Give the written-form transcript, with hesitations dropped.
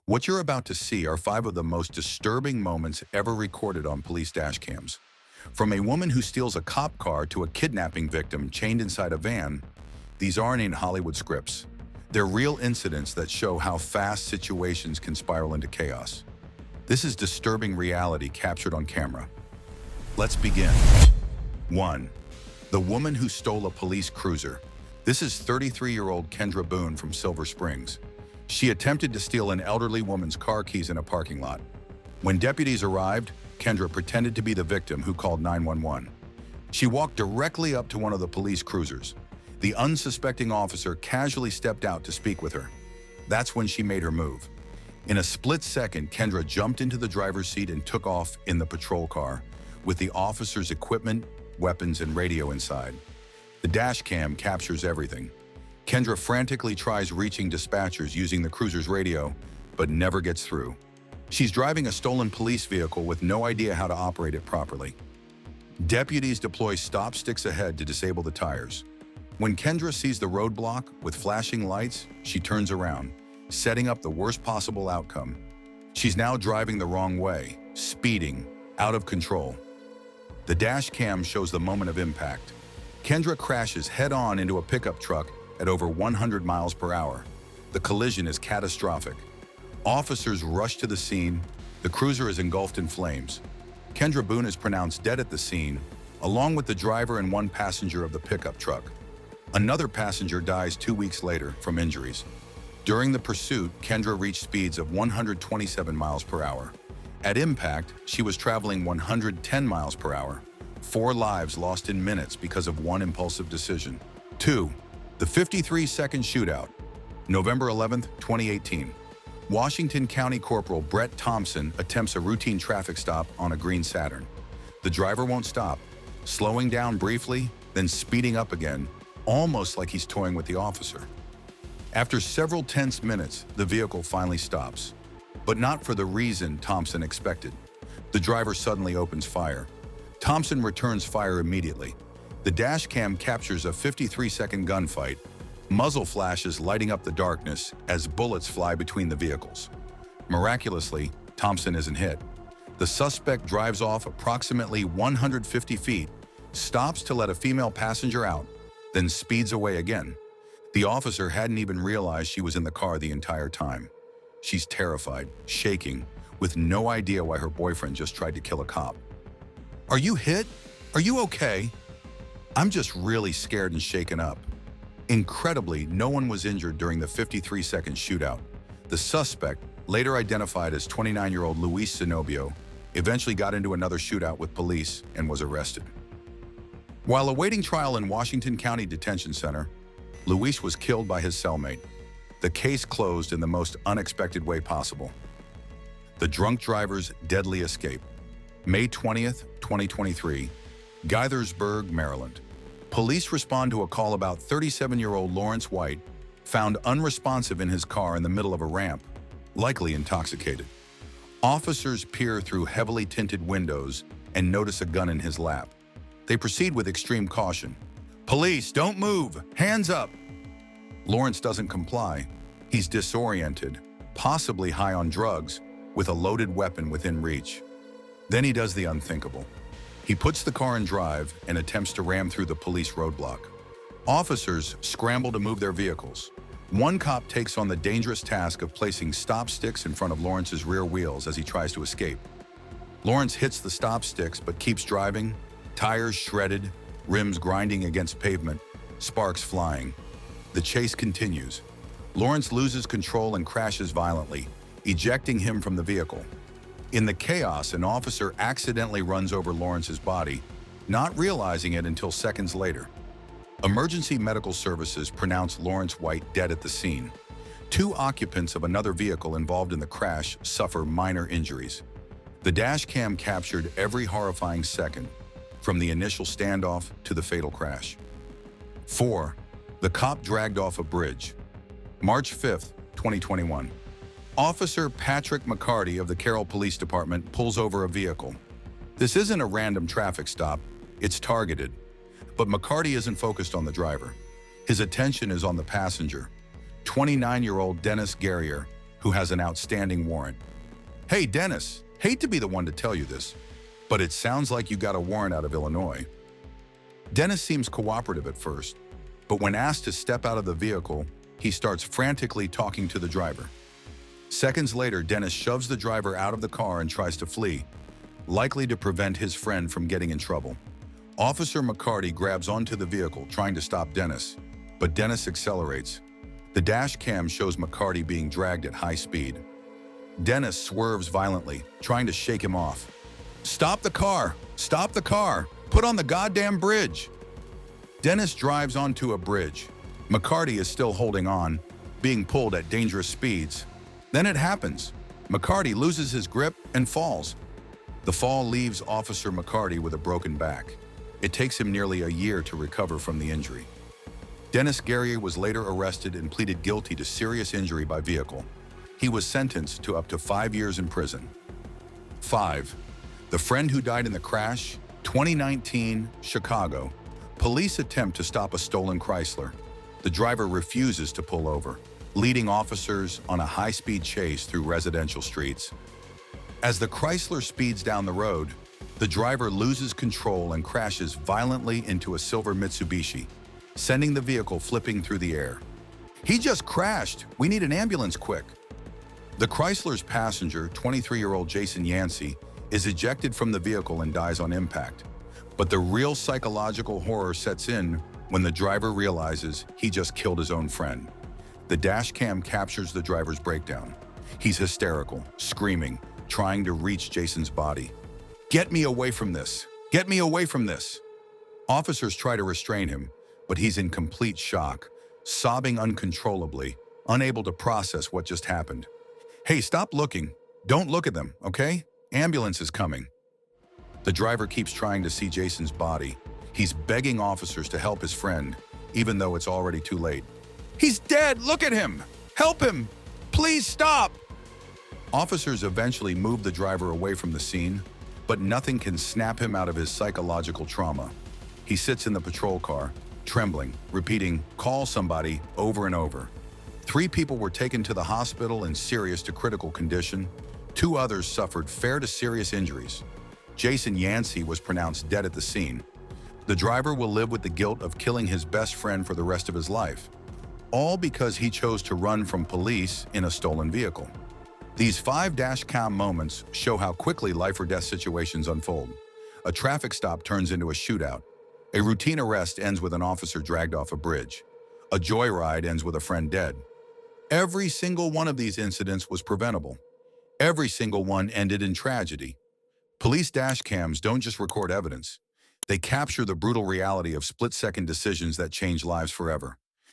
What you're about to see are 5 of the most disturbing moments ever recorded on police dash cams. From a woman who steals a cop car to a kidnapping victim chained inside a van, these aren't in Hollywood scripts. They're real incidents that show how fast situations can spiral into chaos. This is disturbing reality captured on camera. Let's begin. 1. The woman who stole a police cruiser. This is 33-year-old Kendra Boon from Silver Springs. She attempted to steal an elderly woman's car keys in a parking lot. When deputies arrived, Kendra pretended to be the victim who called 911. She walked directly up to one of the police cruisers. The unsuspecting officer casually stepped out to speak with her. That's when she made her move. In a split second, Kendra jumped into the driver's seat and took off in the patrol car, with the officer's equipment, weapons, and radio inside. The dash cam captures everything. Kendra frantically tries reaching dispatchers using the cruiser's radio, but never gets through. She's driving a stolen police vehicle with no idea how to operate it properly. Deputies deploy stop sticks ahead to disable the tires. When Kendra sees the roadblock with flashing lights, she turns around, setting up the worst possible outcome. She's now driving the wrong way, speeding, out of control. The dash cam shows the moment of impact. Kendra crashes head-on into a pickup truck at over 100 miles per hour. The collision is catastrophic. Officers rush to the scene. The cruiser is engulfed in flames. Kendra Boon is pronounced dead at the scene, along with the driver and one passenger of the pickup truck. Another passenger dies 2 weeks later from injuries. During the pursuit, Kendra reached speeds of 127 miles per hour. At impact, she was traveling 110 miles per hour. 4 lives lost in minutes because of one impulsive decision. 2. The 53-second shootout. November 11, 2018. Washington County Corporal Brett Thompson attempts a routine traffic stop on a green Saturn. The driver won't stop, slowing down briefly, then speeding up again, almost like he's toying with the officer. After several tense minutes, the vehicle finally stops, but not for the reason Thompson expected. The driver suddenly opens fire. Thompson returns fire immediately. The dash cam captures a 53-second gunfight, muzzle flashes lighting up the darkness as bullets fly between the vehicles. Miraculously, Thompson isn't hit. The suspect drives off approximately 150 feet, stops to let a female passenger out, then speeds away again. The officer hadn't even realized she was in the car the entire time. She's terrified, shaking, with no idea why her boyfriend just tried to kill a cop. "Are you hit? Are you okay?" "I'm just really scared and shaken up." Incredibly, no one was injured during the 53-second shootout. The suspect, later identified as 29-year-old Luis Zenobio, eventually got into another shootout with police and was arrested. While awaiting trial in Washington County Detention Center, Luis was killed by his cellmate. The case closed in the most unexpected way possible. The drunk driver's deadly escape. May 20th, 2023, Gaithersburg, Maryland. Police respond to a call about 37-year-old Lawrence White, found unresponsive in his car in the middle of a ramp, likely intoxicated. Officers peer through heavily tinted windows and notice a gun in his lap. They proceed with extreme caution. "Police, don't move! Hands up!" Lawrence doesn't comply. He's disoriented, possibly high on drugs, with a loaded weapon within reach. Then he does the unthinkable. He puts the car in drive and attempts to ram through the police roadblock. Officers scramble to move their vehicles. One cop takes on the dangerous task of placing stop sticks in front of Lawrence's rear wheels as he tries to escape. Lawrence hits the stop sticks but keeps driving, tires shredded, rims grinding against pavement, sparks flying. The chase continues. Lawrence loses control and crashes violently, ejecting him from the vehicle. In the chaos, an officer accidentally runs over Lawrence's body, not realizing it until seconds later. Emergency medical services pronounce Lawrence White dead at the scene. 2 occupants of another vehicle involved in the crash suffer minor injuries. The dash cam captured every horrifying second, from the initial standoff to the fatal crash. 4. The cop dragged off a bridge. March 5th, 2021. Officer Patrick McCarty of the Carroll Police Department pulls over a vehicle. This isn't a random traffic stop, it's targeted. But McCarty isn't focused on the driver. His attention is on the passenger, 29-year-old Dennis Guerrier, who has an outstanding warrant. Hey, Dennis, hate to be the one to tell you this, but it sounds like you got a warrant out of Illinois. Dennis seems cooperative at first, but when asked to step out of the vehicle, he starts frantically talking to the driver. Seconds later, Dennis shoves the driver out of the car and tries to flee, likely to prevent his friend from getting in trouble. Officer McCarty grabs onto the vehicle, trying to stop Dennis, but Dennis accelerates. The dash cam shows McCarty being dragged at high speed. Dennis swerves violently, trying to shake him off. "Stop the car! Stop the car! Put on the goddamn bridge!" Dennis drives onto a bridge. McCarty is still holding on, being pulled at dangerous speeds. Then it happens. McCarty loses his grip and falls. The fall leaves Officer McCarty with a broken back. It takes him nearly a year to recover from the injury. Dennis Guerrier was later arrested and pleaded guilty to serious injury by vehicle. He was sentenced to up to 5 years in prison. 5. The friend who died in the crash, 2019, Chicago. Police attempt to stop a stolen Chrysler. The driver refuses to pull over, leading officers on a high-speed chase through residential streets. As the Chrysler speeds down the road, the driver loses control and crashes violently into a silver Mitsubishi, sending the vehicle flipping through the air. "He just crashed! We need an ambulance quick!" The Chrysler's passenger, 23-year-old Jason Yancey, is ejected from the vehicle and dies on impact. But the real psychological horror sets in when the driver realizes he just killed his own friend. The dash cam captures the driver's breakdown. He's hysterical, screaming, trying to reach Jason's body. "Get me away from this! Get me away from this!" Officers try to restrain him, but he's in complete shock, sobbing uncontrollably, unable to process what just happened. "Hey, stop looking. Don't look at them, okay? Ambulance is coming." The driver keeps trying to see Jason's body. He's begging officers to help his friend, even though it's already too late. "He's dead! Look at him! Help him! Please stop!" Officers eventually move the driver away from the scene, but nothing can snap him out of his psychological trauma. He sits in the patrol car, trembling, repeating, "Call somebody," over and over. 3 people were taken to the hospital in serious to critical condition. 2 others suffered fair to serious injuries. Jason Yancey was pronounced dead at the scene. The driver will live with the guilt of killing his best friend for the rest of his life, all because he chose to run from police in a stolen vehicle. These 5 dash cam moments show how quickly life or death situations unfold. A traffic stop turns into a shootout. A routine arrest ends with an officer dragged off a bridge. A joyride ends with a friend dead. Every single one of these incidents was preventable. Every single one ended in tragedy. Police dash cams don't just record evidence. They capture the brutal reality of split-second decisions that change lives forever.